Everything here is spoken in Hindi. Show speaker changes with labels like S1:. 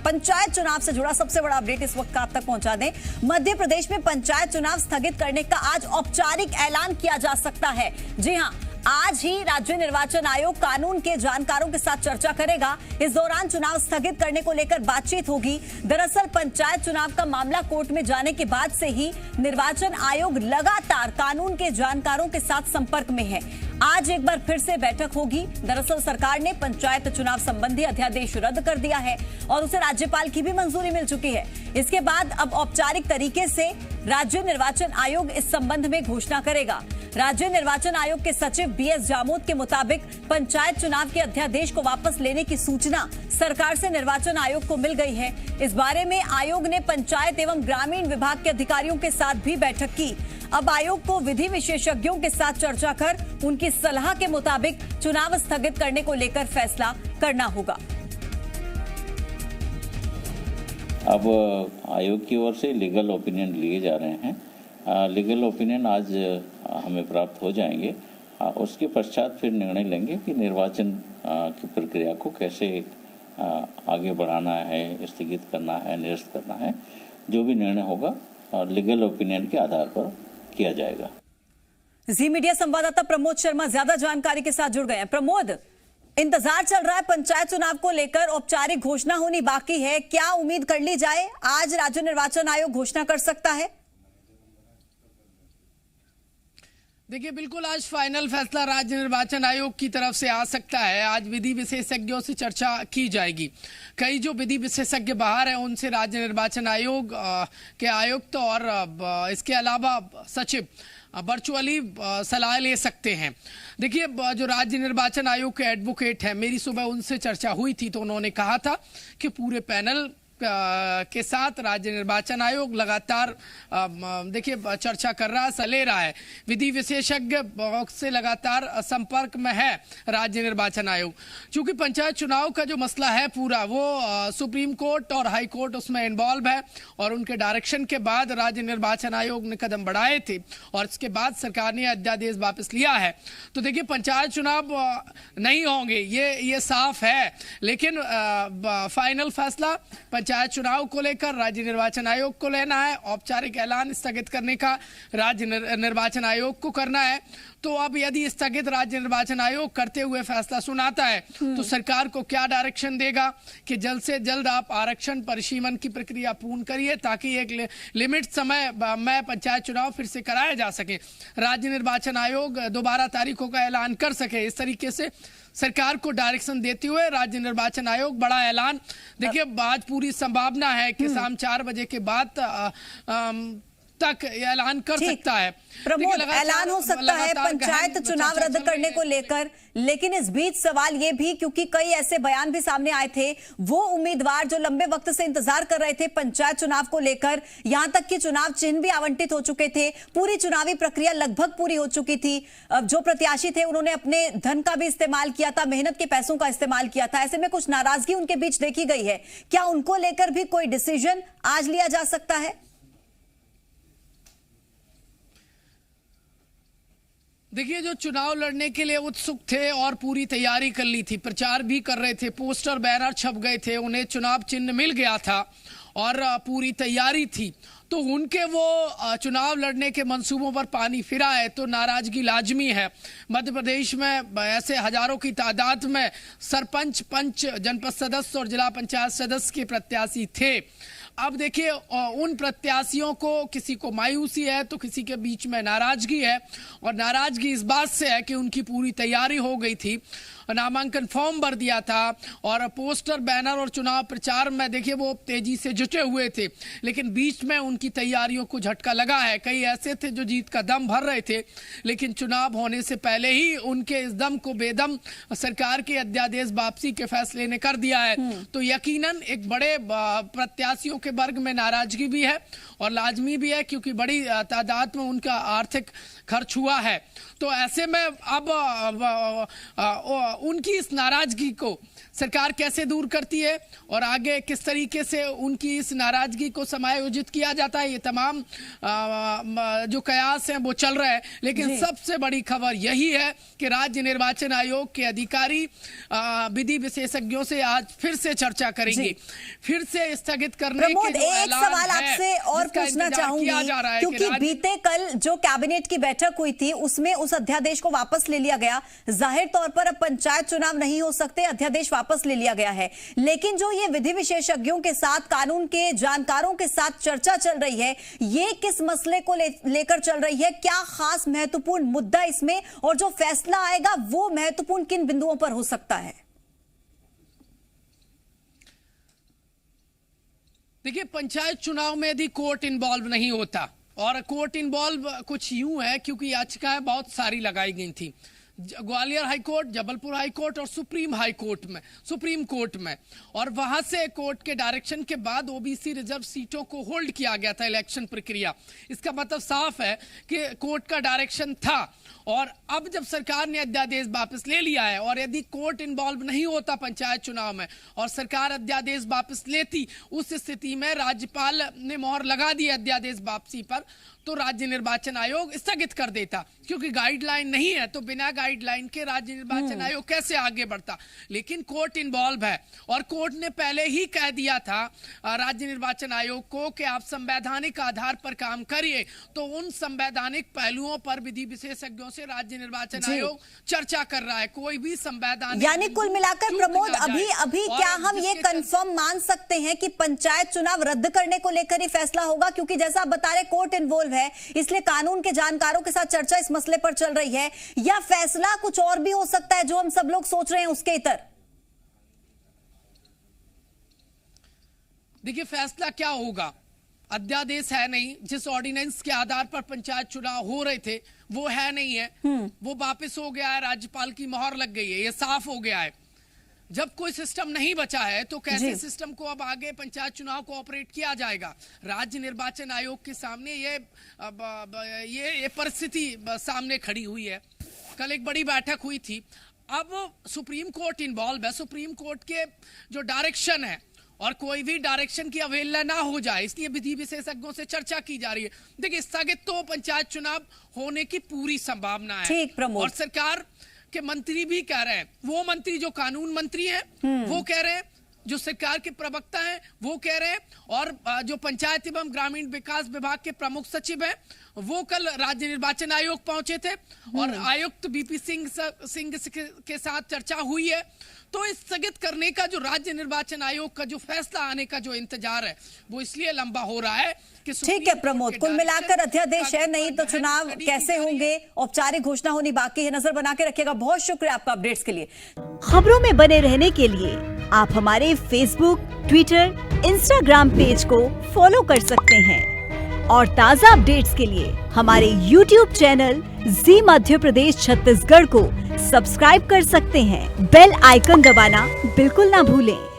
S1: पंचायत चुनाव से जुड़ा सबसे बड़ा अपडेट इस वक्त आप तक पहुंचा दें। मध्य प्रदेश में पंचायत चुनाव स्थगित करने का आज औपचारिक ऐलान किया जा सकता है। जी हां, आज ही राज्य निर्वाचन आयोग कानून के जानकारों के साथ चर्चा करेगा। इस दौरान चुनाव स्थगित करने को लेकर बातचीत होगी। दरअसल पंचायत चुनाव का मामला कोर्ट में जाने के बाद से ही निर्वाचन आयोग लगातार कानून के जानकारों के साथ संपर्क में है। आज एक बार फिर से बैठक होगी। दरअसल सरकार ने पंचायत चुनाव संबंधी अध्यादेश रद्द कर दिया है और उसे राज्यपाल की भी मंजूरी मिल चुकी है। इसके बाद अब औपचारिक तरीके से राज्य निर्वाचन आयोग इस संबंध में घोषणा करेगा। राज्य निर्वाचन आयोग के सचिव बीएस जामोद के मुताबिक पंचायत चुनाव के अध्यादेश को वापस लेने की सूचना सरकार से निर्वाचन आयोग को मिल गई है। इस बारे में आयोग ने पंचायत एवं ग्रामीण विभाग के अधिकारियों के साथ भी बैठक की। अब आयोग को विधि विशेषज्ञों के साथ चर्चा कर उनकी सलाह के मुताबिक चुनाव स्थगित करने को लेकर फैसला करना होगा।
S2: अब आयोग की ओर से लीगल ओपिनियन लिए जा रहे हैं। लीगल ओपिनियन आज हमें प्राप्त हो जाएंगे। उसके पश्चात फिर निर्णय लेंगे कि निर्वाचन की प्रक्रिया को कैसे आगे बढ़ाना है, स्थगित करना है, निरस्त करना है। जो भी निर्णय होगा लीगल ओपिनियन के आधार पर किया जाएगा।
S1: जी मीडिया संवाददाता प्रमोद शर्मा ज्यादा जानकारी के साथ जुड़ गए हैं। प्रमोद, इंतजार चल रहा है पंचायत चुनाव को लेकर, औपचारिक घोषणा होनी बाकी है। क्या उम्मीद कर ली जाए, आज राज्य निर्वाचन आयोग घोषणा कर सकता है?
S3: देखिए, बिल्कुल आज फाइनल फैसला राज्य निर्वाचन आयोग की तरफ से आ सकता है। आज विधि विशेषज्ञों से चर्चा की जाएगी। कई जो विधि विशेषज्ञ बाहर हैं उनसे राज्य निर्वाचन आयोग के आयुक्त और इसके अलावा सचिव वर्चुअली सलाह ले सकते हैं। देखिए, जो राज्य निर्वाचन आयोग के एडवोकेट हैं, मेरी सुबह उनसे चर्चा हुई थी तो उन्होंने कहा था कि पूरे पैनल के साथ राज्य निर्वाचन आयोग लगातार देखिए चर्चा कर रहा है, सलाह ले रहा है। विधि विशेषज्ञ से लगातार संपर्क में है राज्य निर्वाचन आयोग। क्योंकि पंचायत चुनाव का जो मसला है पूरा वो सुप्रीम कोर्ट और हाई कोर्ट उसमें इन्वॉल्व है और उनके डायरेक्शन के बाद राज्य निर्वाचन आयोग ने कदम बढ़ाए थे और इसके बाद सरकार ने अध्यादेश वापस लिया है। तो देखिए, पंचायत चुनाव नहीं होंगे ये साफ है, लेकिन फाइनल फैसला पंचायत चुनाव को लेकर राज्य निर्वाचन आयोग को लेना है। औपचारिक ऐलान स्थगित करने का राज्य निर्वाचन आयोग को करना है। तो अब यदि स्थगित राज्य निर्वाचन आयोग करते हुए फैसला सुनाता है तो सरकार को क्या डायरेक्शन देगा कि जल्द से जल्द आप आरक्षण परिसीमन की प्रक्रिया पूर्ण करिए ताकि एक लिमिट समय में पंचायत चुनाव फिर से कराया जा सके, राज्य निर्वाचन आयोग दोबारा तारीखों का ऐलान कर सके। इस तरीके से सरकार को डायरेक्शन देते हुए राज्य निर्वाचन आयोग बड़ा ऐलान, देखिए आज पूरी संभावना है कि शाम 4 बजे के बाद तक ऐलान कर सकता है।
S1: प्रमोद, ऐलान हो सकता है पंचायत चुनाव रद्द करने को लेकर, लेकिन इस बीच सवाल ये भी, क्योंकि कई ऐसे बयान भी सामने आए थे, वो उम्मीदवार जो लंबे वक्त से इंतजार कर रहे थे पंचायत चुनाव को लेकर, यहां तक कि चुनाव चिन्ह भी आवंटित हो चुके थे, पूरी चुनावी प्रक्रिया लगभग पूरी हो चुकी थी। जो प्रत्याशी थे उन्होंने अपने धन का भी इस्तेमाल किया था, मेहनत के पैसों का इस्तेमाल किया था। ऐसे में कुछ नाराजगी उनके बीच देखी गई है। क्या उनको लेकर भी कोई डिसीजन आज लिया जा सकता है?
S3: देखिए, जो चुनाव लड़ने के लिए उत्सुक थे और पूरी तैयारी कर ली थी, प्रचार भी कर रहे थे, पोस्टर बैनर छप गए थे, उन्हें चुनाव चिन्ह मिल गया था और पूरी तैयारी थी, तो उनके वो चुनाव लड़ने के मंसूबों पर पानी फिरा है तो नाराजगी लाजमी है। मध्य प्रदेश में ऐसे हजारों की तादाद में सरपंच, पंच, जनपद सदस्य और जिला पंचायत सदस्य के प्रत्याशी थे। अब देखिए, उन प्रत्याशियों को किसी को मायूसी है तो किसी के बीच में नाराजगी है और नाराजगी इस बात से है कि उनकी पूरी तैयारी हो गई थी, नामांकन फॉर्म भर दिया था और पोस्टर, बैनर और चुनाव प्रचार में देखिए वो तेजी से जुटे हुए थे, लेकिन बीच में उनकी तैयारियों को झटका लगा है। कई ऐसे थे जो जीत का दम भर रहे थे, लेकिन चुनाव होने से पहले ही उनके इस दम को बेदम सरकार के अध्यादेश वापसी के फैसले ने कर दिया है। तो यकीनन एक बड़े प्रत्याशियों के वर्ग में नाराजगी भी है और लाजमी भी है, क्योंकि बड़ी तादाद में उनका आर्थिक खर्च हुआ है। तो ऐसे में अब उनकी इस नाराजगी को सरकार कैसे दूर करती है और आगे किस तरीके से उनकी इस नाराजगी को समायोजित किया जाता है, ये तमाम जो कयास हैं वो चल रहा है। लेकिन सबसे बड़ी खबर यही है कि राज्य निर्वाचन आयोग के अधिकारी विधि विशेषज्ञों से आज फिर से चर्चा करेंगे, फिर से स्थगित करने के जो
S1: एक सवाल आपसे और पूछना चाहूंगी, क्योंकि बीते कल जो कैबिनेट की बैठक हुई थी उसमें उस अध्यादेश को वापस ले लिया गया। जाहिर तौर पर अब पंचायत चुनाव नहीं हो सकते, अध्यादेश वापस ले लिया गया है। लेकिन जो ये विधि विशेषज्ञों के साथ, कानून के जानकारों के साथ चर्चा चल रही है, ये किस मसले को लेकर चल रही है? क्या खास महत्वपूर्ण मुद्दा इसमें, और जो फैसला आएगा वो महत्वपूर्ण किन बिंदुओं पर हो सकता है?
S3: देखिए, पंचायत चुनाव में यदि कोर्ट इन्वॉल्व नहीं होता, और कोर्ट इन्वॉल्व कुछ यूं है क्योंकि याचिकाएं बहुत सारी लगाई गई थी Gwalior high court, Jabalpur high court और सुप्रीम कोर्ट में, और वहां से कोर्ट के डायरेक्शन के बाद ओबीसी रिजर्व सीटों को होल्ड किया गया था इलेक्शन प्रक्रिया। इसका मतलब साफ है कि कोर्ट का डायरेक्शन था, और अब जब सरकार ने अध्यादेश वापस ले लिया है, और यदि कोर्ट इन्वॉल्व नहीं होता पंचायत चुनाव में और सरकार अध्यादेश वापस लेती, उस स्थिति में राज्यपाल ने मोहर लगा दी अध्यादेश वापसी पर, तो राज्य निर्वाचन आयोग स्थगित कर देता, क्योंकि गाइडलाइन नहीं है। तो बिना गाइडलाइन के राज्य निर्वाचन आयोग कैसे आगे बढ़ता? लेकिन कोर्ट इन्वॉल्व है, और कोर्ट ने पहले ही कह दिया था राज्य निर्वाचन आयोग को कि आप संवैधानिक आधार पर काम करिए। तो उन संवैधानिक पहलुओं पर विधि विशेषज्ञों से राज्य निर्वाचन आयोग चर्चा कर रहा है। कोई भी संवैधानिक,
S1: यानी कुल मिलाकर प्रमोद, अभी क्या हम ये कंफर्म मान सकते हैं कि पंचायत चुनाव रद्द करने को लेकर ही फैसला होगा? क्योंकि जैसा आप बता रहे कोर्ट इन्वॉल्व है, इसलिए कानून के जानकारों के साथ चर्चा इस मसले पर चल रही है, या फैसला कुछ और भी हो सकता है जो हम सब लोग सोच रहे हैं उसके इतर?
S3: देखिए, फैसला क्या होगा, अध्यादेश है नहीं, जिस ऑर्डिनेंस के आधार पर पंचायत चुनाव हो रहे थे वो है नहीं है, वो वापस हो गया है, राज्यपाल की मोहर लग गई है, ये साफ हो गया है। जब कोई सिस्टम नहीं बचा है तो कैसे सिस्टम को अब आगे पंचायत चुनाव को ऑपरेट किया जाएगा? राज्य निर्वाचन आयोग के सामने ये परिस्थिति सामने खड़ी हुई है। कल एक बड़ी बैठक हुई थी, अब सुप्रीम कोर्ट इन्वॉल्व है, सुप्रीम कोर्ट के जो डायरेक्शन है, और कोई भी डायरेक्शन की अवहेलना ना हो जाए, इसलिए विधि विशेषज्ञों से चर्चा की जा रही है। देखिए, स्थगित तो पंचायत चुनाव होने की पूरी संभावना है, और सरकार के मंत्री भी कह रहे हैं, वो मंत्री जो कानून मंत्री हैं वो कह रहे हैं, जो सरकार के प्रवक्ता हैं वो कह रहे हैं, और जो पंचायत एवं ग्रामीण विकास विभाग के प्रमुख सचिव हैं वो कल राज्य निर्वाचन आयोग पहुंचे थे, और आयुक्त बीपी सिंह के साथ चर्चा हुई है। तो इस स्थगित करने का जो राज्य निर्वाचन आयोग का जो फैसला आने का जो इंतजार है वो इसलिए लंबा हो रहा है कि
S1: ठीक है प्रमोद, कुल मिलाकर अध्यादेश है नहीं तो चुनाव कैसे होंगे, औपचारिक घोषणा होनी बाकी है। नजर बना के रखिएगा। बहुत शुक्रिया आपका अपडेट्स के लिए।
S4: खबरों में बने रहने के लिए आप हमारे फेसबुक, ट्विटर, इंस्टाग्राम पेज को फॉलो कर सकते हैं, और ताज़ा अपडेट्स के लिए हमारे YouTube चैनल जी मध्य प्रदेश छत्तीसगढ़ को सब्सक्राइब कर सकते हैं। बेल आइकन दबाना बिल्कुल ना भूलें।